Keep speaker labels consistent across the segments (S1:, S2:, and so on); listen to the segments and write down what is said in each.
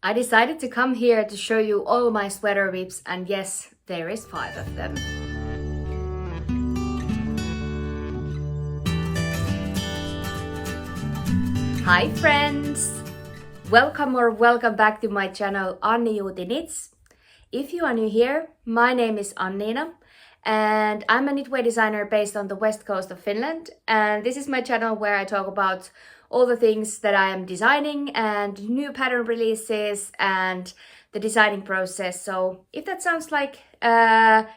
S1: I decided to come here to show you all my sweater WIPs, and yes, there is 5 of them. Hi friends! Welcome back to my channel Annijuuti Knits. If you are new here, my name is Anniina and I'm a knitwear designer based on the west coast of Finland, and this is my channel where I talk about all the things that I am designing and new pattern releases and the designing process. So if that sounds like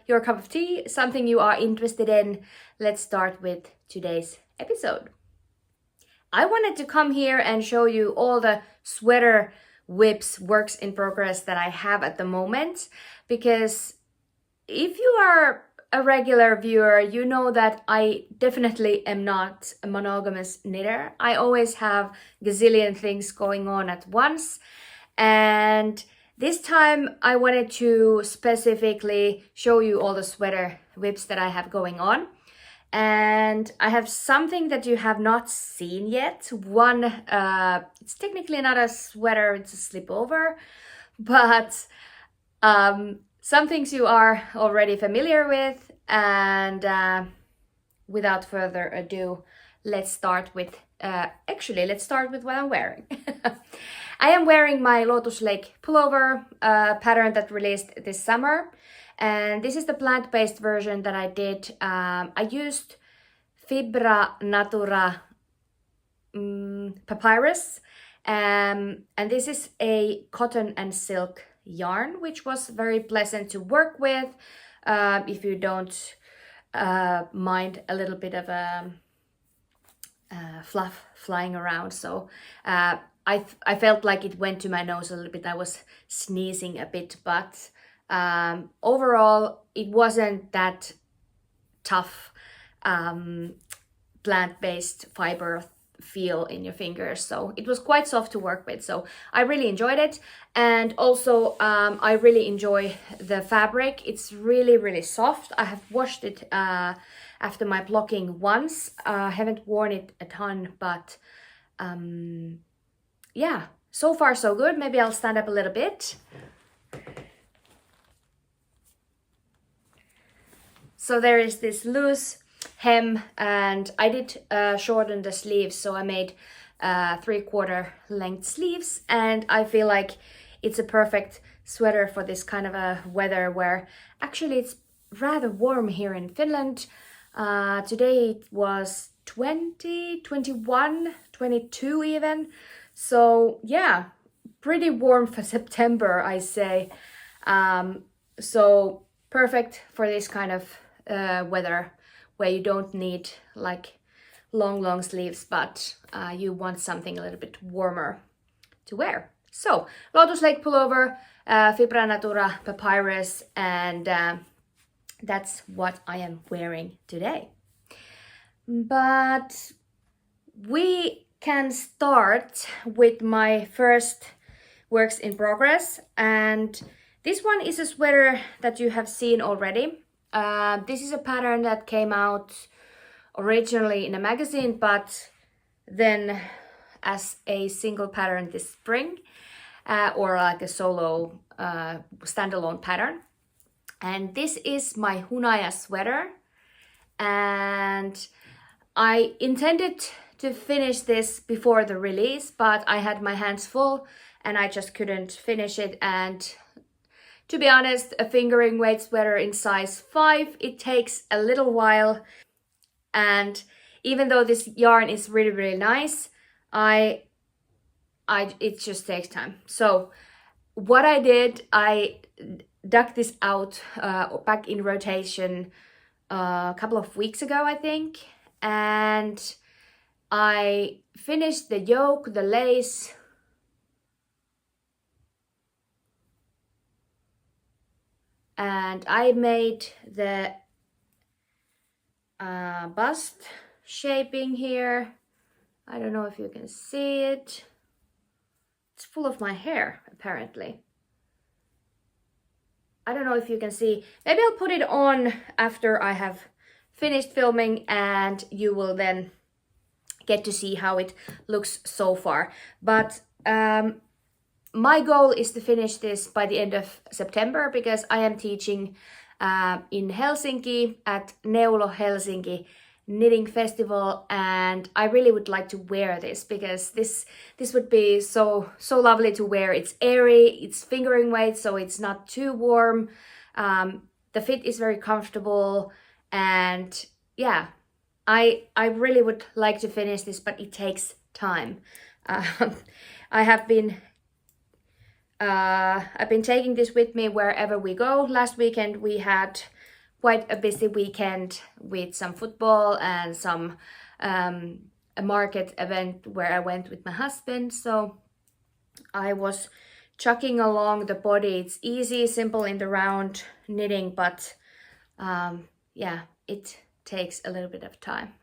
S1: your cup of tea, something you are interested in, let's start with today's episode. I wanted to come here and show you all the sweater WIPs, works in progress that I have at the moment, because if you are a regular viewer, you know that I definitely am not a monogamous knitter. I always have gazillion things going on at once, and this time I wanted to specifically show you all the sweater WIPs that I have going on. And I have something that you have not seen yet. One, it's technically not a sweater, it's a slipover, but some things you are already familiar with. And without further ado, let's start with what I'm wearing. I am wearing my Lotus Lake pullover pattern that released this summer. And this is the plant-based version that I did. I used Fibra Natura papyrus, and this is a cotton and silk yarn, which was very pleasant to work with if you don't mind a little bit of fluff flying around. So I felt like it went to my nose a little bit. I was sneezing a bit, but overall it wasn't that tough plant-based fiber feel in your fingers, so it was quite soft to work with, so I really enjoyed it. And also I really enjoy the fabric. It's really soft. I have washed it after my blocking once. I haven't worn it a ton, but yeah, so far so good. Maybe I'll stand up a little bit. So there is this loose hem, and I did shorten the sleeves, so I made 3/4 length sleeves, and I feel like it's a perfect sweater for this kind of a weather where actually it's rather warm here in Finland. Today it was 20, 21, 22 even, so yeah, pretty warm for September, I say. So perfect for this kind of weather where you don't need like long sleeves, but you want something a little bit warmer to wear. So Lotus Lake pullover, Fibra Natura papyrus, and that's what I am wearing today. But we can start with my first works in progress, and this one is a sweater that you have seen already. This is a pattern that came out originally in a magazine, but then as a single pattern this spring, or like a solo standalone pattern. And this is my Hunaja Sweater, and I intended to finish this before the release, but I had my hands full and I just couldn't finish it. And to be honest, a fingering weight sweater in size 5, it takes a little while. And even though this yarn is really nice, it just takes time. So what I did, I dug this out back in rotation a couple of weeks ago, I think. And I finished the yoke, the lace, and I made the bust shaping here. I don't know if you can see it. It's full of my hair, apparently. I don't know if you can see. Maybe I'll put it on after I have finished filming, and you will then get to see how it looks so far. But my goal is to finish this by the end of September because I am teaching in Helsinki at Neulo Helsinki knitting festival, and I really would like to wear this because this would be so lovely to wear. It's airy, it's fingering weight, so it's not too warm. The fit is very comfortable, and yeah, I really would like to finish this, but it takes time. I've been taking this with me wherever we go. Last weekend we had quite a busy weekend with some football and some a market event where I went with my husband. So I was chucking along the body. It's easy, simple in the round knitting, but yeah, it takes a little bit of time.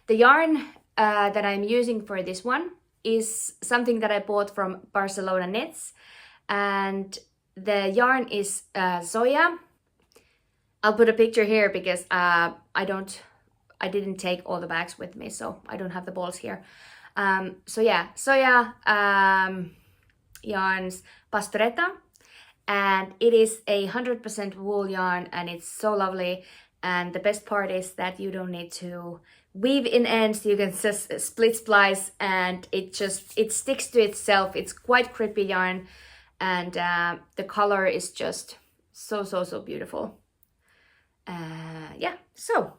S1: The yarn that I'm using for this one is something that I bought from Barcelona Knits, and the yarn is soya. I'll put a picture here because I didn't take all the bags with me, so I don't have the balls here. So yeah, soya yarns Pastoretta, and it is 100% wool yarn, and it's so lovely. And the best part is that you don't need to weave in ends. You can just split splice, and it sticks to itself. It's quite crispy yarn, and the color is just so beautiful. Yeah, so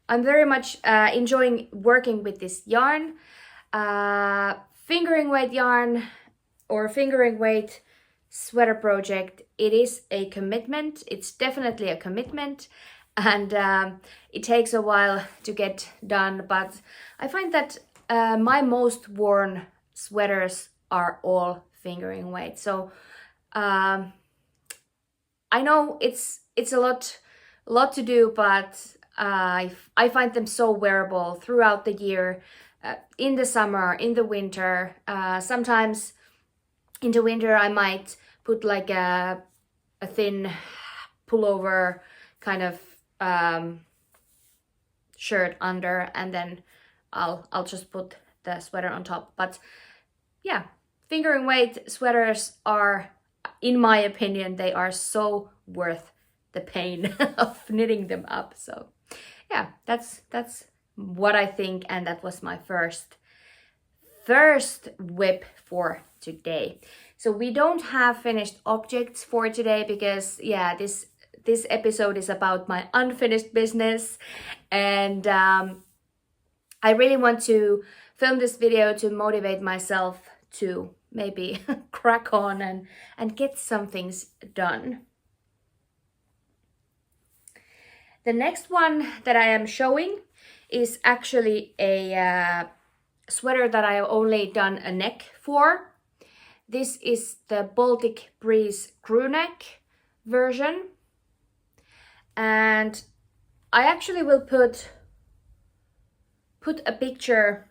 S1: I'm very much enjoying working with this yarn. Fingering weight yarn or fingering weight sweater project, it is a commitment. It's definitely a commitment, and it takes a while to get done, but I find that my most worn sweaters are all fingering weight. So I know it's a lot to do, but I find them so wearable throughout the year, in the summer, in the winter. Sometimes in the winter I might put like a thin pullover kind of shirt under, and then I'll just put the sweater on top. But yeah, fingering weight sweaters are, in my opinion, they are so worth the pain of knitting them up. So yeah, that's what I think, and that was my first WIP for today. So we don't have finished objects for today because yeah, this episode is about my unfinished business, and I really want to film this video to motivate myself to maybe crack on and get some things done. The next one that I am showing is actually a sweater that I have only done a neck for. This is the Baltic Breeze crew neck version, and I actually will put a picture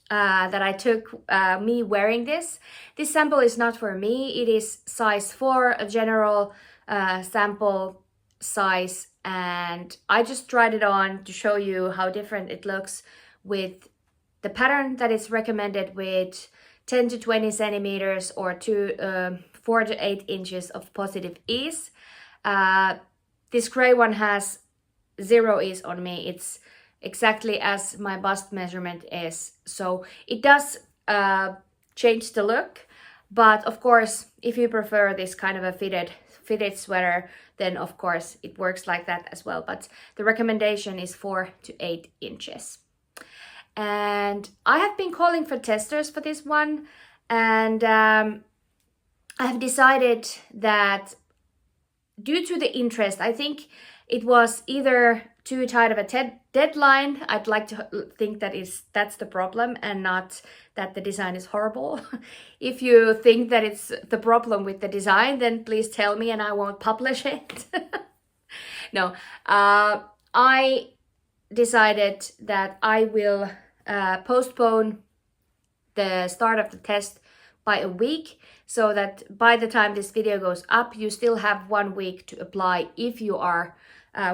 S1: that I took me wearing this. This sample is not for me. It is size 4, a general sample size, and I just tried it on to show you how different it looks with the pattern that is recommended with 10 to 20 centimeters or 4 to 8 inches of positive ease. This gray one has 0 ease on me. It's exactly as my bust measurement is, so it does change the look. But of course, if you prefer this kind of a fitted sweater, then of course it works like that as well. But the recommendation is 4 to 8 inches. And I have been calling for testers for this one, and I have decided that due to the interest, I think it was either too tight of a deadline. I'd like to think that that's the problem and not that the design is horrible. If you think that it's the problem with the design, then please tell me and I won't publish it. No, I decided that I will postpone the start of the test by a week, so that by the time this video goes up, you still have 1 week to apply if you are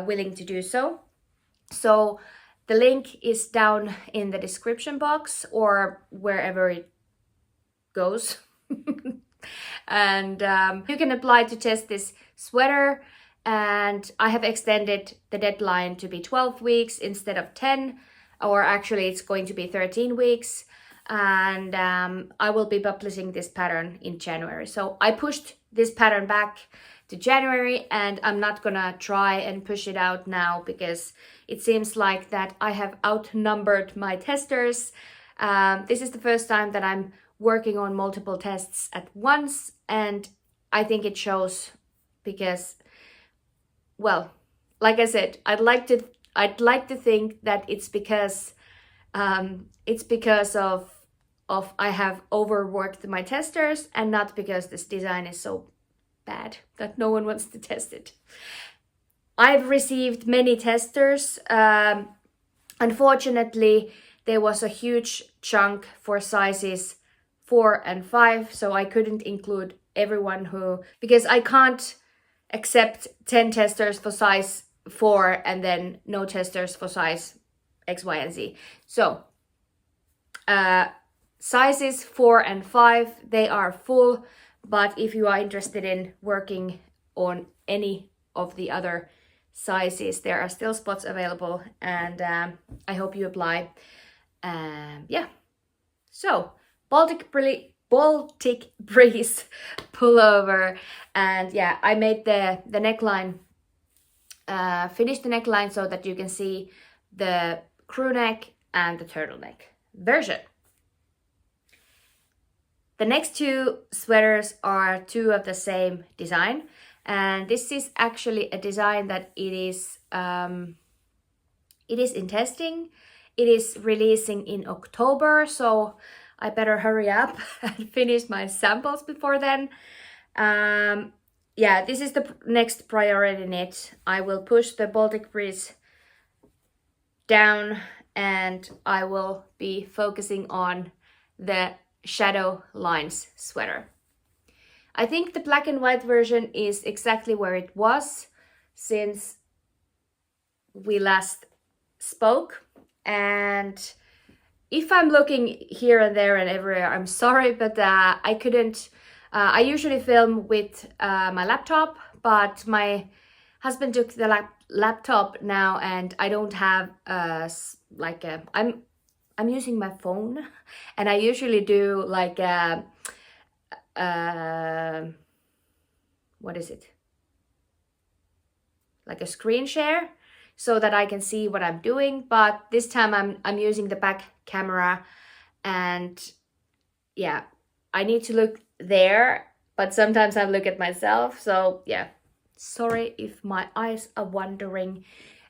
S1: willing to do so. So the link is down in the description box or wherever it goes. And you can apply to test this sweater, and I have extended the deadline to be 12 weeks instead of 10, or actually it's going to be 13 weeks. And I will be publishing this pattern in January. So I pushed this pattern back to January, and I'm not gonna try and push it out now because it seems like that I have outnumbered my testers. This is the first time that I'm working on multiple tests at once, and I think it shows because, well, like I said, I'd like to think that it's because of I have overworked my testers, and not because this design is so bad that no one wants to test it. I've received many testers. Unfortunately, there was a huge chunk for sizes 4 and 5, so I couldn't include everyone because I can't accept 10 testers for size 4 and then no testers for size X, Y, and Z. So sizes 4 and 5, they are full, but if you are interested in working on any of the other sizes, there are still spots available, and I hope you apply. Yeah, so Baltic Breeze Pullover, and yeah, I made the neckline, finished the neckline so that you can see the crew neck and the turtleneck version. The next two sweaters are two of the same design, and this is actually a design that it is in testing. It is releasing in October, so I better hurry up and finish my samples before then. Yeah, this is the next priority knit. I will push the Baltic Breeze down, and I will be focusing on the Shadow Lines sweater. I think the black and white version is exactly where it was since we last spoke. And if I'm looking here and there and everywhere, I'm sorry, but I couldn't. I usually film with my laptop, but my husband took the laptop now, and I don't have I'm using my phone, and I usually do like what is it? Like a screen share, so that I can see what I'm doing. But this time I'm using the back camera, and yeah, I need to look there, but sometimes I look at myself. So yeah, sorry if my eyes are wandering,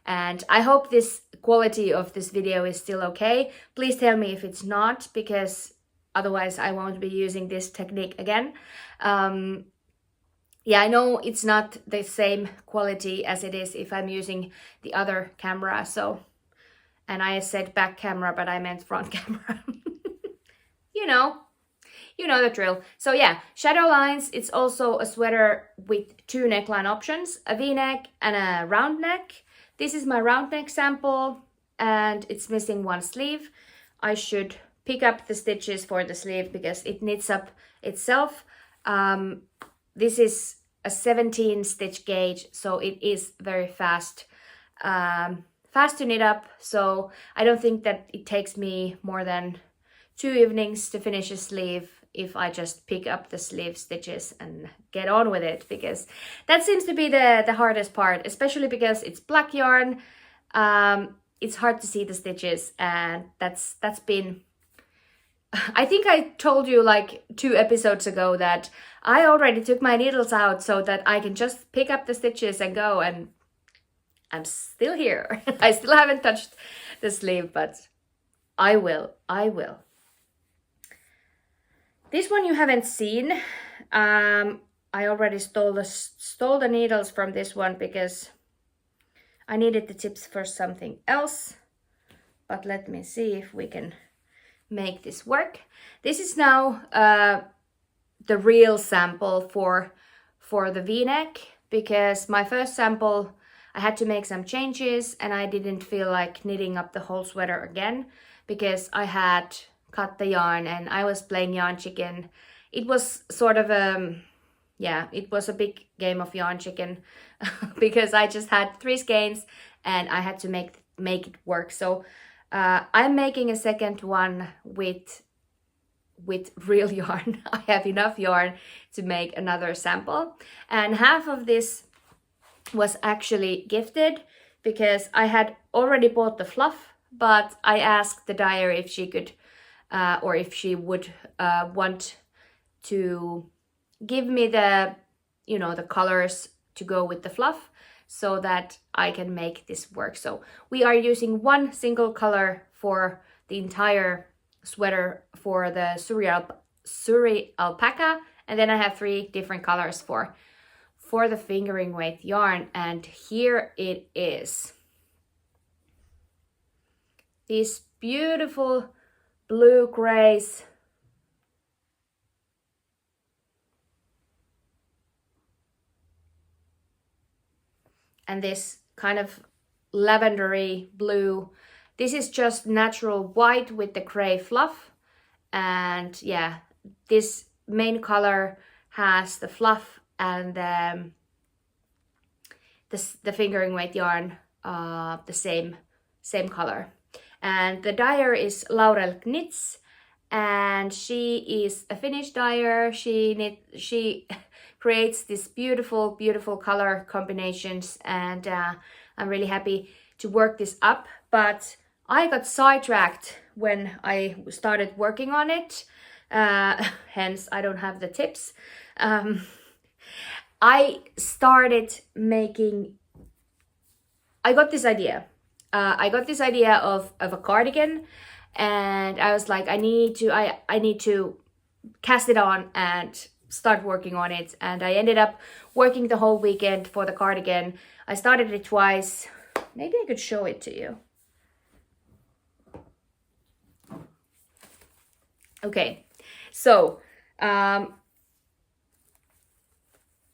S1: and I hope this quality of this video is still okay. Please tell me if it's not, because otherwise I won't be using this technique again. Yeah, I know it's not the same quality as it is if I'm using the other camera. So, and I said back camera, but I meant front camera. You know the drill. So yeah, Shadow Lines, it's also a sweater with two neckline options, a V-neck and a round neck. This is my round neck sample, and it's missing one sleeve. I should pick up the stitches for the sleeve because it knits up itself. This is a 17 stitch gauge, so it is very fast to knit up. So I don't think that it takes me more than 2 evenings to finish a sleeve if I just pick up the sleeve stitches and get on with it, because that seems to be the hardest part, especially because it's black yarn. It's hard to see the stitches, and that's been, I think I told you like 2 episodes ago that I already took my needles out so that I can just pick up the stitches and go, and I'm still here. I still haven't touched the sleeve, but I will. This one you haven't seen. I already stole the needles from this one because I needed the tips for something else. But let me see if we can make this work. This is now the real sample for the V-neck, because my first sample I had to make some changes, and I didn't feel like knitting up the whole sweater again because I had cut the yarn and I was playing yarn chicken it was sort of yeah, it was a big game of yarn chicken because I just had 3 skeins and I had to make it work. So I'm making a second one with real yarn. I have enough yarn to make another sample, and half of this was actually gifted because I had already bought the fluff, but I asked the dyer if she could or if she would want to give me the, you know, the colors to go with the fluff so that I can make this work. So we are using one single color for the entire sweater for the Suri alpaca, and then I have 3 different colors for the fingering weight yarn, and here it is. These beautiful blue grays. And this kind of lavendery blue. This is just natural white with the gray fluff. And yeah, this main color has the fluff and the fingering weight yarn the same color. And the dyer is Laurel Knits, and she is a Finnish dyer. She creates these beautiful color combinations, and I'm really happy to work this up. But I got sidetracked when I started working on it, hence I don't have the tips. I got this idea. I got this idea of a cardigan, and I was like, I need to cast it on and start working on it. And I ended up working the whole weekend for the cardigan. I started it twice. Maybe I could show it to you. Okay, so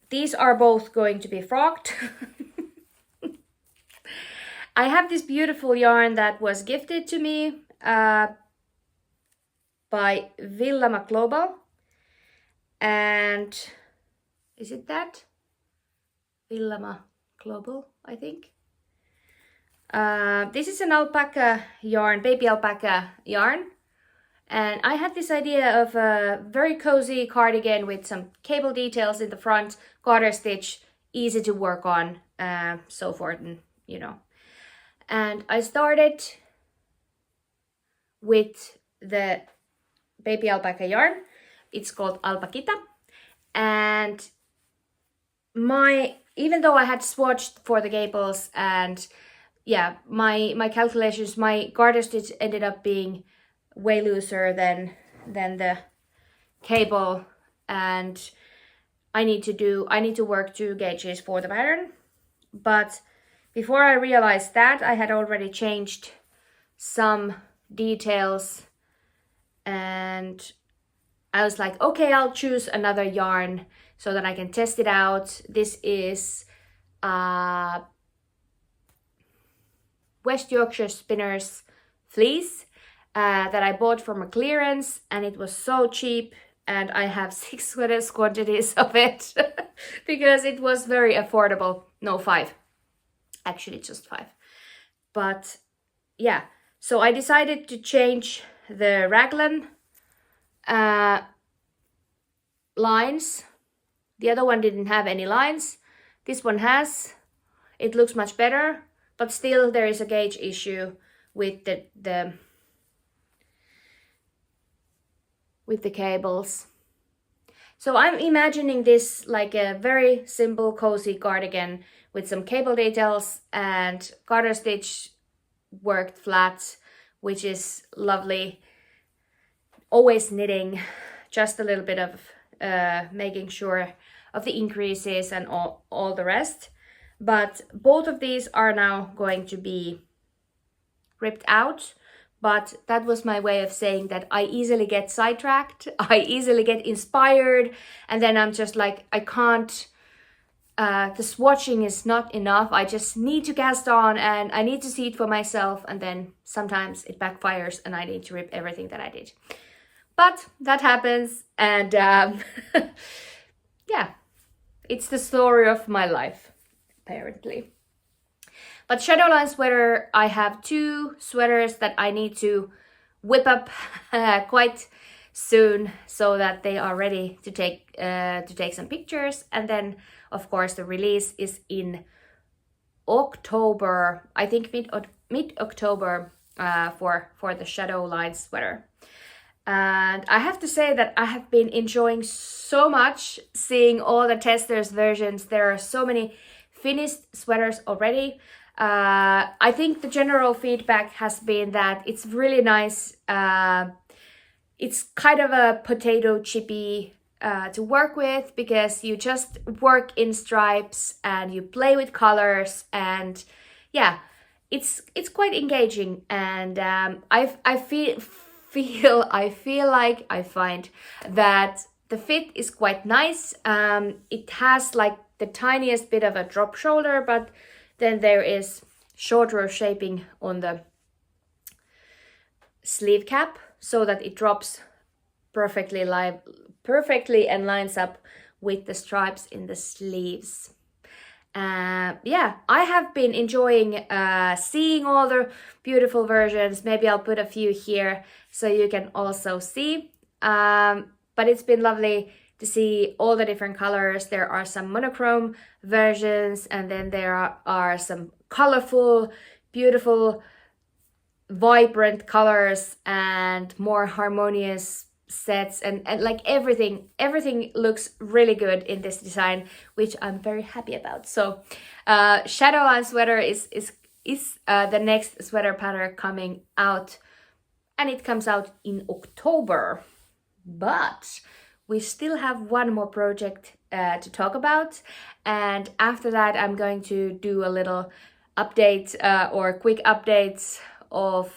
S1: these are both going to be frogged. I have this beautiful yarn that was gifted to me by Villama Global. And is it that? Villama Global, I think. This is an alpaca yarn, baby alpaca yarn. And I had this idea of a very cozy cardigan with some cable details in the front, garter stitch, easy to work on, so forth, and you know. And I started with the baby alpaca yarn. It's called Alpaquita. And even though I had swatched for the cables and yeah, my calculations, my garter stitch ended up being way looser than the cable, and I need to work 2 gauges for the pattern. But before I realized that, I had already changed some details, and I was like, okay, I'll choose another yarn so that I can test it out. This is West Yorkshire Spinners fleece that I bought from a clearance, and it was so cheap, and I have 6 sweaters quantities of it because it was very affordable. No, 5. Actually, just 5. But yeah, so I decided to change the raglan lines. The other one didn't have any lines. This one has. It looks much better, but still there is a gauge issue with the cables. So I'm imagining this like a very simple cozy cardigan with some cable details and garter stitch worked flat, which is lovely. Always knitting, just a little bit of making sure of the increases and all the rest. But both of these are now going to be ripped out. But that was my way of saying that I easily get sidetracked, I easily get inspired, and then I'm just like, I can't, the swatching is not enough. I just need to cast on and I need to see it for myself, and then sometimes it backfires and I need to rip everything that I did. But that happens, and yeah, it's the story of my life, apparently. But Shadowline sweater, I have 2 sweaters that I need to whip up quite soon so that they are ready to take some pictures. And then, of course, the release is in October, I think mid-October, for the Shadowline sweater. And I have to say that I have been enjoying so much seeing all the testers' versions. There are so many finished sweaters already. I think the general feedback has been that it's really nice. It's kind of a potato chippy to work with, because you just work in stripes and you play with colors, and yeah, it's quite engaging. And I feel like I find that the fit is quite nice. It has like the tiniest bit of a drop shoulder, but then there is shorter shaping on the sleeve cap so that it drops perfectly and lines up with the stripes in the sleeves. Yeah, I have been enjoying seeing all the beautiful versions. Maybe I'll put a few here so you can also see. But it's been lovely to see all the different colors. There are some monochrome versions, and then there are some colorful, beautiful, vibrant colors and more harmonious sets, and like everything looks really good in this design, which I'm very happy about. So Shadowline sweater is the next sweater pattern coming out, and it comes out in October. But we still have one more project to talk about, and after that I'm going to do a little update or quick updates of,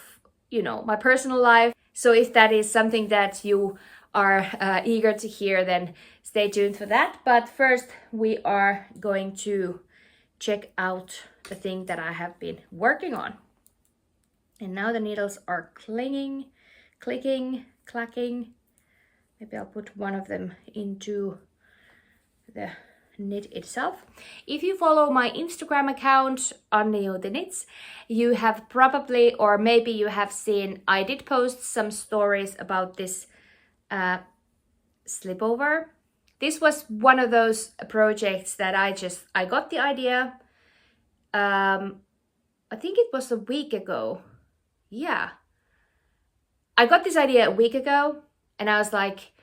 S1: you know, my personal life. So if that is something that you are eager to hear, then stay tuned for that. But first we are going to check out the thing that I have been working on. And now the needles are clicking, clacking. Maybe I'll put one of them into the knit itself. If you follow my Instagram account, Annijuuti Knits, you have probably, or maybe you have seen, I did post some stories about this slipover. This was one of those projects that I got the idea. I think it was a week ago. Yeah. I got this idea a week ago, and I was like,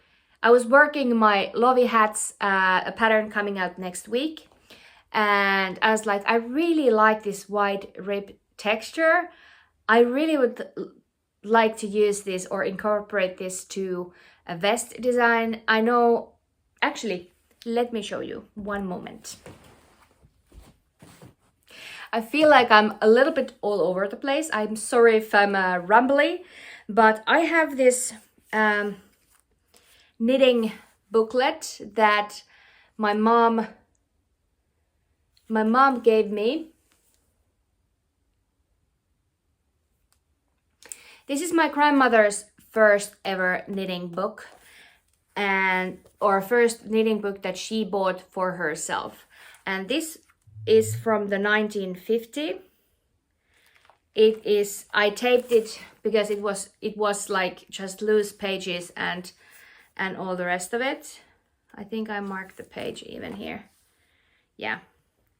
S1: I was working my Lovi hats, a pattern coming out next week. And I was like, I really like this wide rib texture. I really would like to use this or incorporate this to a vest design. I know, actually, let me show you one moment. I feel like I'm a little bit all over the place. I'm sorry if I'm rumbly, but I have this knitting booklet that my mom gave me. This is my grandmother's first ever knitting book, or first knitting book that she bought for herself. And this is from the 1950. It is, I taped it because it was like just loose pages and all the rest of it. I think I marked the page even here. Yeah,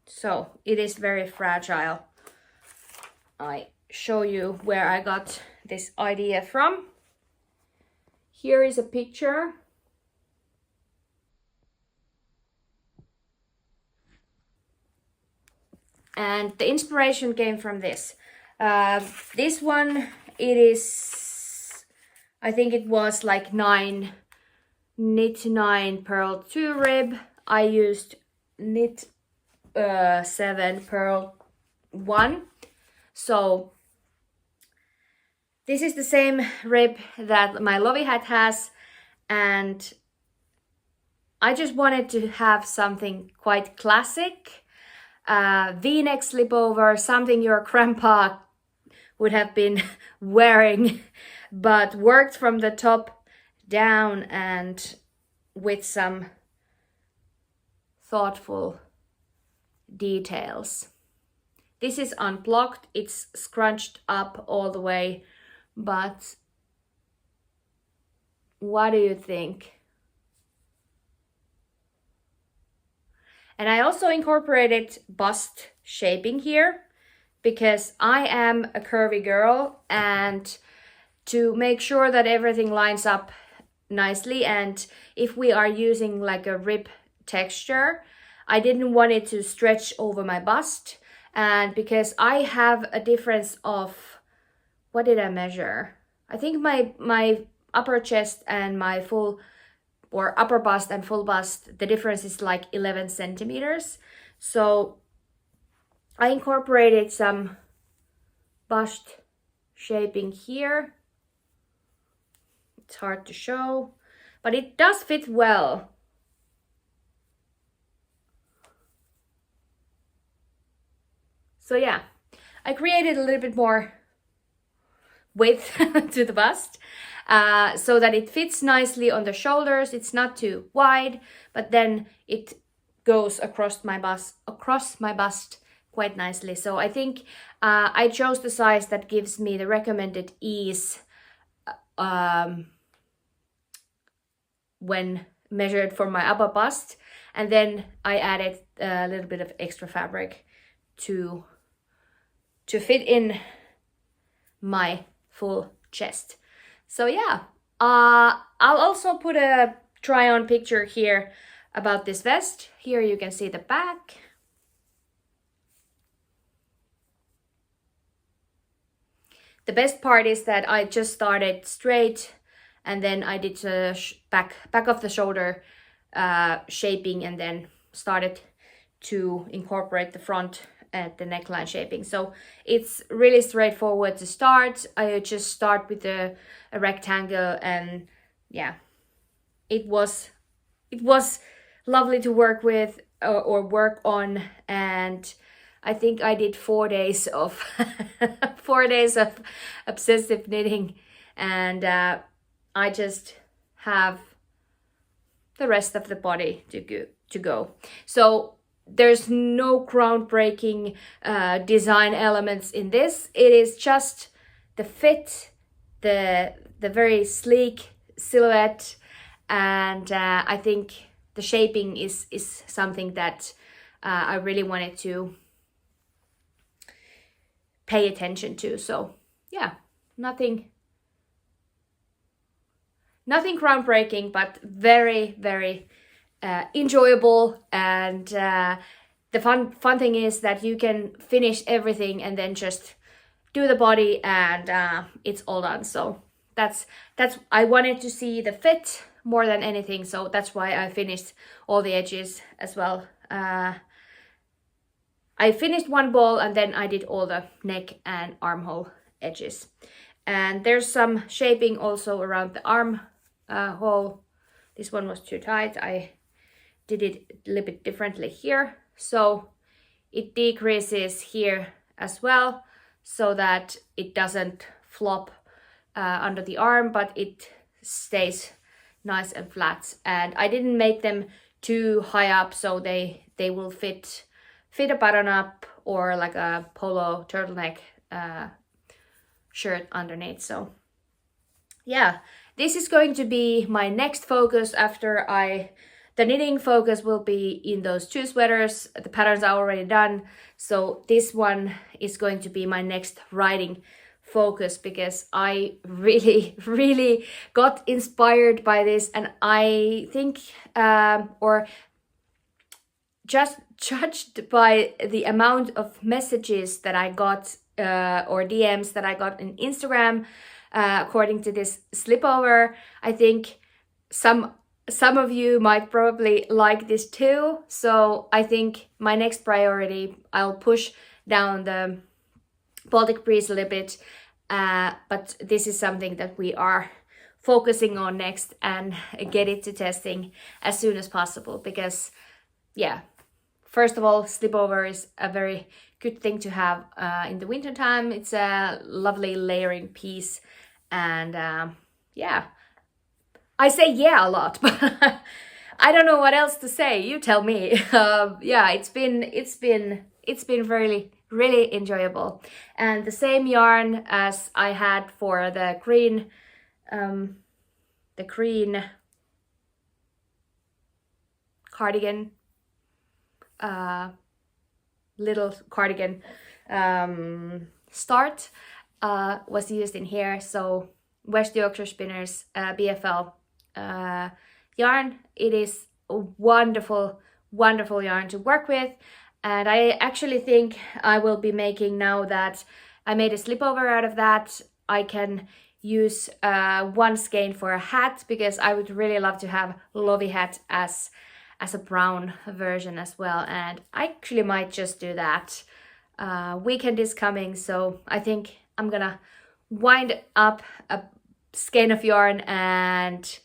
S1: so it is very fragile. I show you where I got this idea from. Here is a picture. And the inspiration came from this. This one, it is, I think it was like knit 9 purl 2 rib. I used knit 7 purl 1. So this is the same rib that my Lovi hat has, and I just wanted to have something quite classic, V-neck slipover, something your grandpa would have been wearing, but worked from the top down and with some thoughtful details. This is unblocked, it's scrunched up all the way, but what do you think? And I also incorporated bust shaping here because I am a curvy girl, and to make sure that everything lines up nicely, and if we are using like a rib texture, I didn't want it to stretch over my bust. And because I have a difference of, what did I measure? I think my upper chest and my full, or upper bust and full bust, the difference is like 11 centimeters. So I incorporated some bust shaping here. It's hard to show, but it does fit well. So yeah, I created a little bit more width to the bust so that it fits nicely on the shoulders. It's not too wide, but then it goes across my bust quite nicely. So I think I chose the size that gives me the recommended ease when measured for my upper bust, and then I added a little bit of extra fabric to fit in my full chest. So yeah, I'll also put a try on picture here about this vest. Here you can see the back. The best part is that I just started straight, and then I did the back of the shoulder shaping, and then started to incorporate the front at the neckline shaping. So it's really straightforward to start. I just start with a rectangle, and yeah, it was lovely to work with or work on. And I think I did 4 days of 4 days of obsessive knitting, and I just have the rest of the body to go. So there's no groundbreaking design elements in this. It is just the fit, the very sleek silhouette, and I think the shaping is something that I really wanted to pay attention to. So yeah, nothing groundbreaking, but very, very enjoyable. And the fun thing is that you can finish everything and then just do the body, and it's all done. So that's I wanted to see the fit more than anything, so that's why I finished all the edges as well. I finished one ball, and then I did all the neck and armhole edges, and there's some shaping also around the arm hole. This one was too tight. I did it a little bit differently here, so it decreases here as well, so that it doesn't flop under the arm, but it stays nice and flat. And I didn't make them too high up, so they will fit a button up or like a polo turtleneck shirt underneath. So yeah, this is going to be my next focus after the knitting focus will be in those 2 sweaters. The patterns are already done, so this one is going to be my next writing focus, because I really got inspired by this. And I think or just judged by the amount of messages that I got or DMs that I got in Instagram according to this slipover, I think some of you might probably like this too. So I think my next priority, I'll push down the Baltic Breeze a little bit, but this is something that we are focusing on next and get it to testing as soon as possible, because yeah, first of all, slipover is a very good thing to have in the winter time. It's a lovely layering piece, and yeah, I say yeah a lot, but I don't know what else to say. You tell me. Yeah, it's been really enjoyable, and the same yarn as I had for the green cardigan, little cardigan start was used in here. So West Yorkshire Spinners BFL yarn. It is a wonderful yarn to work with, and I actually think I will be making, now that I made a slipover out of that, I can use one skein for a hat, because I would really love to have Lovi hat as a brown version as well, and I actually might just do that. Weekend is coming, so I think I'm gonna wind up a skein of yarn and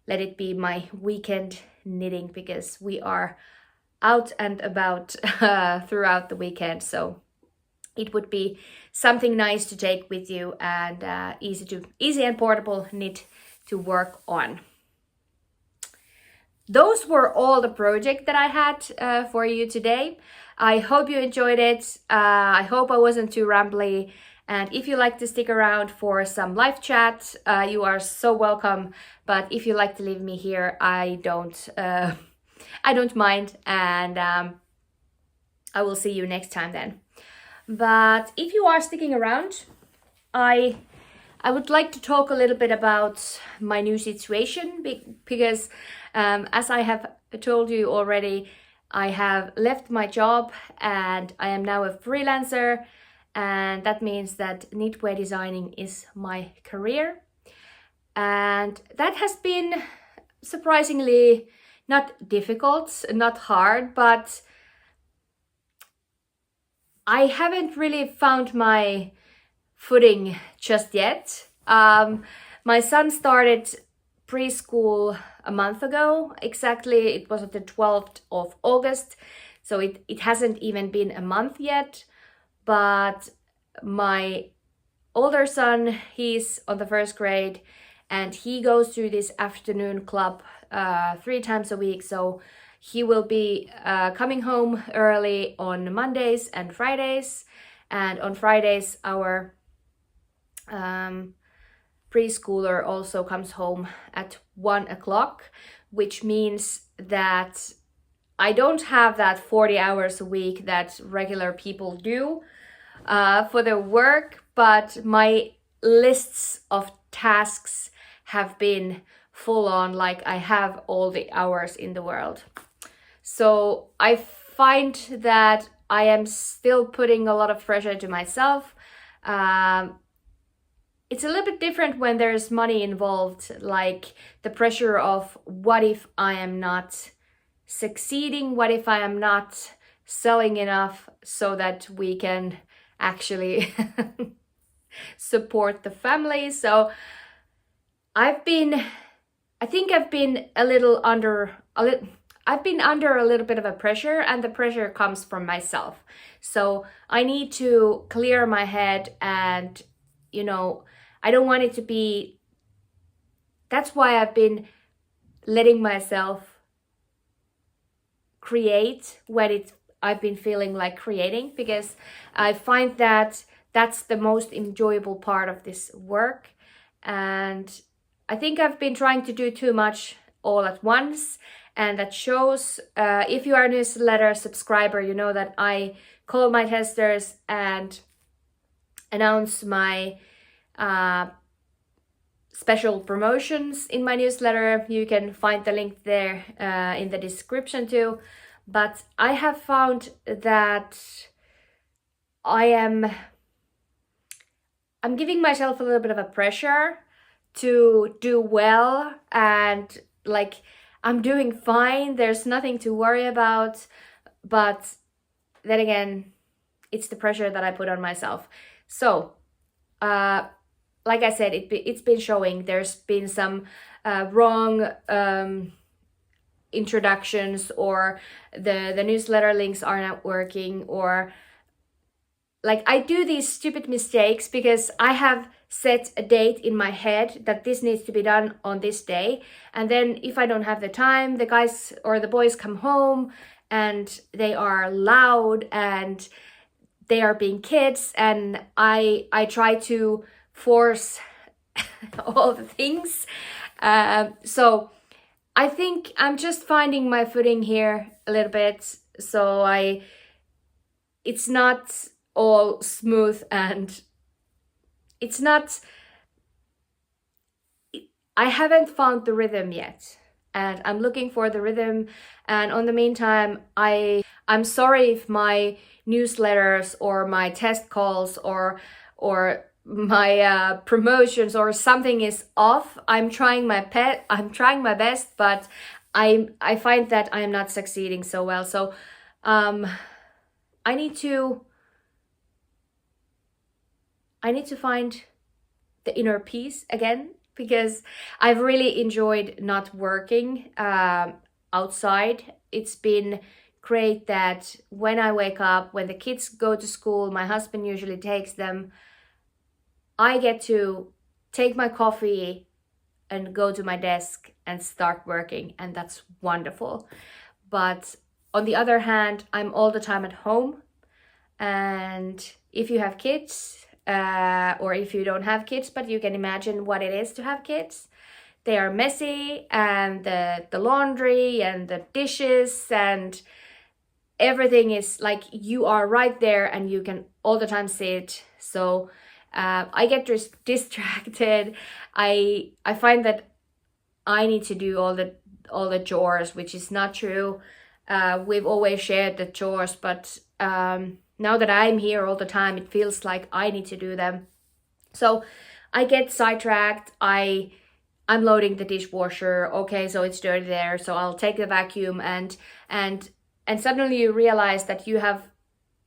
S1: let it be my weekend knitting, because we are out and about throughout the weekend, so it would be something nice to take with you, and easy and portable knit to work on. Those were all the projects that I had for you today. I hope you enjoyed it. I hope I wasn't too rambly. And if you like to stick around for some live chat, you are so welcome. But if you like to leave me here, I don't mind. And I will see you next time then. But if you are sticking around, I would like to talk a little bit about my new situation, because as I have told you already, I have left my job and I am now a freelancer, and that means that knitwear designing is my career. And that has been surprisingly not difficult, not hard, but I haven't really found my footing just yet. My son started preschool a month ago. Exactly, it was on the 12th of August, so it hasn't even been a month yet. But my older son, he's on the first grade, and he goes to this afternoon club 3 times a week, so he will be coming home early on Mondays and Fridays, and on Fridays our preschooler also comes home at 1 o'clock, which means that I don't have that 40 hours a week that regular people do for their work, but my lists of tasks have been full on, like I have all the hours in the world. So I find that I am still putting a lot of pressure to myself. It's a little bit different when there's money involved, like the pressure of what if I am not succeeding, what if I am not selling enough so that we can actually support the family. So I've been under a little bit of a pressure, and the pressure comes from myself. So I need to clear my head, and I don't want it to be. That's why I've been letting myself create when I've been feeling like creating, because I find that that's the most enjoyable part of this work. And I think I've been trying to do too much all at once, and that shows. If you are a newsletter subscriber, you know that I call my testers and announce my special promotions in my newsletter. You can find the link there in the description too. But I have found that I'm giving myself a little bit of a pressure to do well, and like I'm doing fine, there's nothing to worry about. But then again, it's the pressure that I put on myself. So like I said, it's been showing. There's been some wrong introductions, or the newsletter links are not working, or like I do these stupid mistakes because I have set a date in my head that this needs to be done on this day. And then if I don't have the time, the guys or the boys come home and they are loud and they are being kids, and I try to force all the things. So I think I'm just finding my footing here a little bit. So it's not all smooth, and it's not, I haven't found the rhythm yet, and I'm looking for the rhythm. And on the meantime, I'm sorry if my newsletters or my test calls or my promotions or something is off. I'm trying my best, but I find that I'm not succeeding so well. So I need to find the inner peace again, because I've really enjoyed not working outside. It's been great that when I wake up, when the kids go to school, my husband usually takes them, I get to take my coffee and go to my desk and start working, and that's wonderful. But on the other hand, I'm all the time at home, and if you have kids, or if you don't have kids, but you can imagine what it is to have kids, they are messy, and the laundry and the dishes and everything is like, you are right there and you can all the time see it. So I get distracted. I find that I need to do all the chores, which is not true. We've always shared the chores, but now that I'm here all the time, it feels like I need to do them. So I get sidetracked. I'm loading the dishwasher. Okay, so it's dirty there, so I'll take the vacuum, and suddenly you realize that you have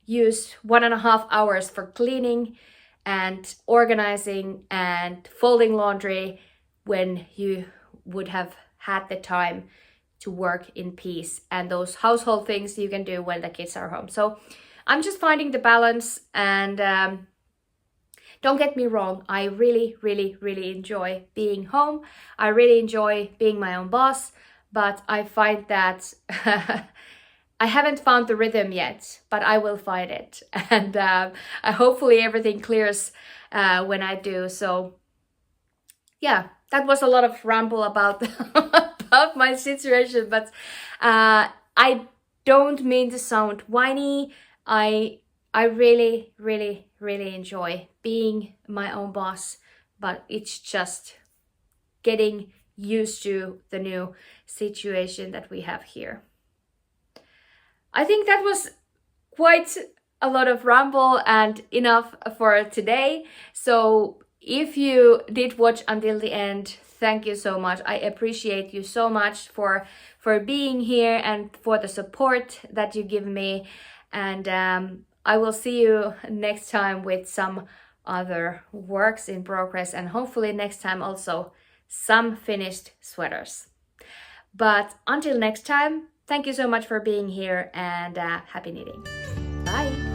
S1: used 1.5 hours for cleaning and organizing and folding laundry, when you would have had the time to work in peace and those household things you can do when the kids are home. So I'm just finding the balance, and don't get me wrong, I really, really, really enjoy being home. I really enjoy being my own boss, but I find that I haven't found the rhythm yet, but I will find it. And hopefully everything clears when I do. So yeah, that was a lot of ramble about, about my situation, but I don't mean to sound whiny. I really, really, really enjoy being my own boss, but it's just getting used to the new situation that we have here. I think that was quite a lot of ramble and enough for today. So if you did watch until the end, thank you so much. I appreciate you so much for being here and for the support that you give me. And I will see you next time with some other works in progress, and hopefully next time also some finished sweaters. But until next time, thank you so much for being here, and happy knitting. Bye!